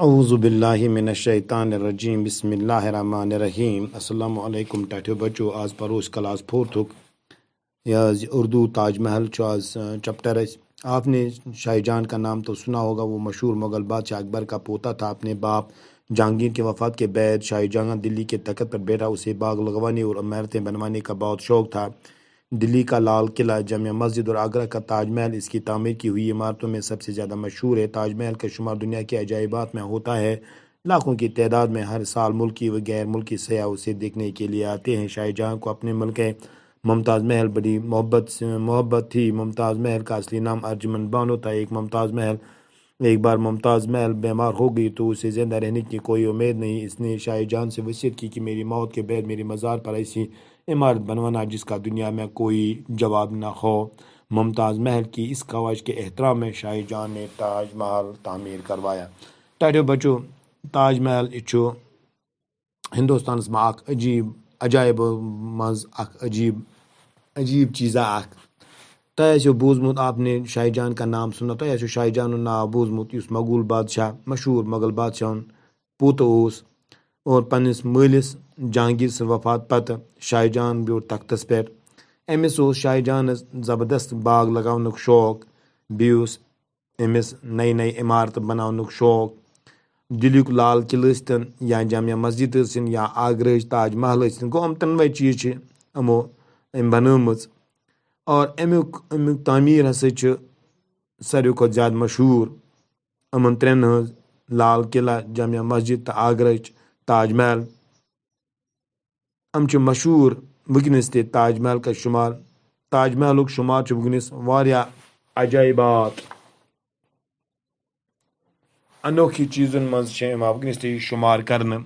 اعوذ باللہ من الشیطان الرجیم بسم اللہ الرحمن الرحیم السلام علیکم ٹاٹھو بچو آز پروس کلاس 4th یہ اردو تاج محل آز چپٹر آپ نے شاہ جہاں کا نام تو سنا ہوگا، وہ مشہور مغل بادشاہ اکبر کا پوتا تھا۔ اپنے باپ جہانگیر کے وفات کے بعد شاہ جہاں دلی کے تخت پر بیٹھا۔ اسے باغ لگوانے اور عمارتیں بنوانے کا بہت شوق تھا۔ دلی کا لال قلعہ، جامع مسجد اور آگرہ کا تاج محل اس کی تعمیر کی ہوئی عمارتوں میں سب سے زیادہ مشہور ہے۔ تاج محل کا شمار دنیا کے عجائبات میں ہوتا ہے۔ لاکھوں کی تعداد میں ہر سال ملکی و غیر ملکی سیاح اسے دیکھنے کے لیے آتے ہیں۔ شاہ جہاں کو اپنے ملک ممتاز محل بڑی محبت تھی۔ ممتاز محل کا اصلی نام ارجمن بانو تھا۔ ایک بار ممتاز محل بیمار ہو گئی تو اسے زندہ رہنے کی کوئی امید نہیں۔ اس نے شاہ جہاں سے وصیت کی کہ میری موت کے بعد میرے مزار پر ایسی عمارت بنوانا جس کا دنیا میں کوئی جواب نہ ہو۔ ممتاز محل کی اس خواہش کے احترام میں شاہ جہاں نے تاج محل تعمیر کروایا۔ ٹاٹھو بچو، تاج محل ہندوستان میں عجائب مز عجیب چیزا تہ بوزمت۔ آپ نے شاہ جہاں کا نام سنا، تہ شاہ جہاں ناو بوزمت، اس مغول بادشاہ مشہور مغل بادشاہ پوت اور پنس مالس جہانگیر سن وفات پتہ شاہ جہاں بیوٹھ تختس پہ۔ امس شاہ جہاں زبردست باغ لگاونک شوق، بیس امس نئی عمارت بناونک شوق۔ دلیک لال قلعہ ٲسۍتن یا جامع مسجد ٲسِن یا آگرہٕچ تاج محل ٲسِن، گوٚو تنوے چیز أمۍ بنٲمٕژ۔ اور امیُک تعمیٖر ہسا چھِ ساروی کھۄتہٕ زیادٕ مشہوٗر یِمن ترٛٮ۪ن ہٕنٛز، لال قلعہ، جامع مسجد تہٕ آگرہٕچ تاج محل۔ چھِ مشہوٗر وٕنکٮ۪نس تہِ تاج محل کا شمار، تاج محلُک شمار چھُ وٕنکٮ۪نس واریاہ عجائبات انوکھی چیزن منٛز چھِ یِوان وٕنکٮ۪نس تہِ شمار کرنہٕ۔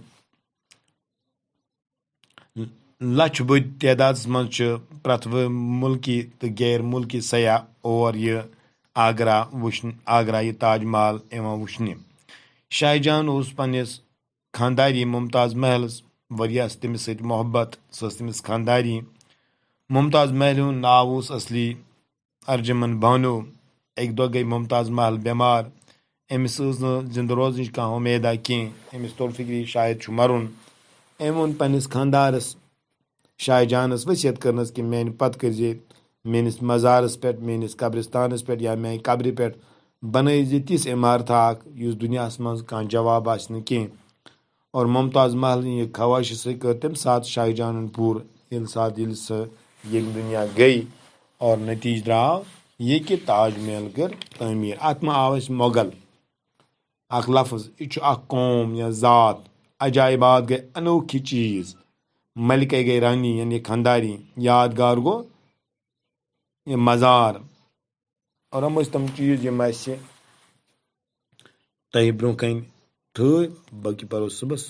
لچھ بٔدۍ تعدادس منٛز چھِ پرٛٮ۪تھ مُلکی تہٕ غیر مُلکی سیاح اور یہِ آگرہ یہِ تاج محل یِوان وٕچھنہِ۔ شاہ جہاں اوس پننِس خانداری ممتاز محلس واریاہ تٔمِس سۭتۍ محبت، سۄ ٲس تٔمِس خانداری۔ ممتاز محل ہُنٛد ناو اوس اصلی ارجمن بانو۔ اکہِ دۄہ گٔیہِ ممتاز محل بٮ۪مار۔ أمِس ٲس نہٕ زِندٕ روزنٕچ کانٛہہ اُمیدا کینٛہہ، أمِس توٚر فِکری شاید چھُ مرُن۔ أمۍ ووٚن پننِس خاندارس شاہ جہانس وصیت کٔرنس کہِ میانہِ پتہٕ کٔرۍ زِ میٲنِس مزارس پٮ۪ٹھ، میٲنِس قبرستانس پٮ۪ٹھ یا میانہِ قبرِ پٮ۪ٹھ بنٲیِو زِ تِژھ عمارت اکھ یُس دُنیاہس منٛز کانٛہہ جواب آسہِ نہٕ کینٛہہ۔ اور ممتاز محل یہِ خواہش سۄ کٔر تمہِ ساتہٕ شاہ جہانن پوٗرٕ ییٚلہِ سۄ ییٚمہِ دُنیا گٔیہِ۔ اور نتیٖجہٕ درٛاو یہِ کہِ تاج محل کٔر تعمیٖر۔ اتھ منٛز آو اسہِ مۄغل اکھ لفظ، یہِ چھُ اکھ قوم یا ذات۔ عجائبات گٔے انوکھی چیٖز، ملکہ گٔے رانی یعنی خانداری، یادگار گوٚو یہِ مزار۔ اور یِم ٲسۍ تِم چیٖز یِم اَسہِ تۄہہِ برونٛہہ کَنہِ تھٲے، باقٕے پَرو صُبحس۔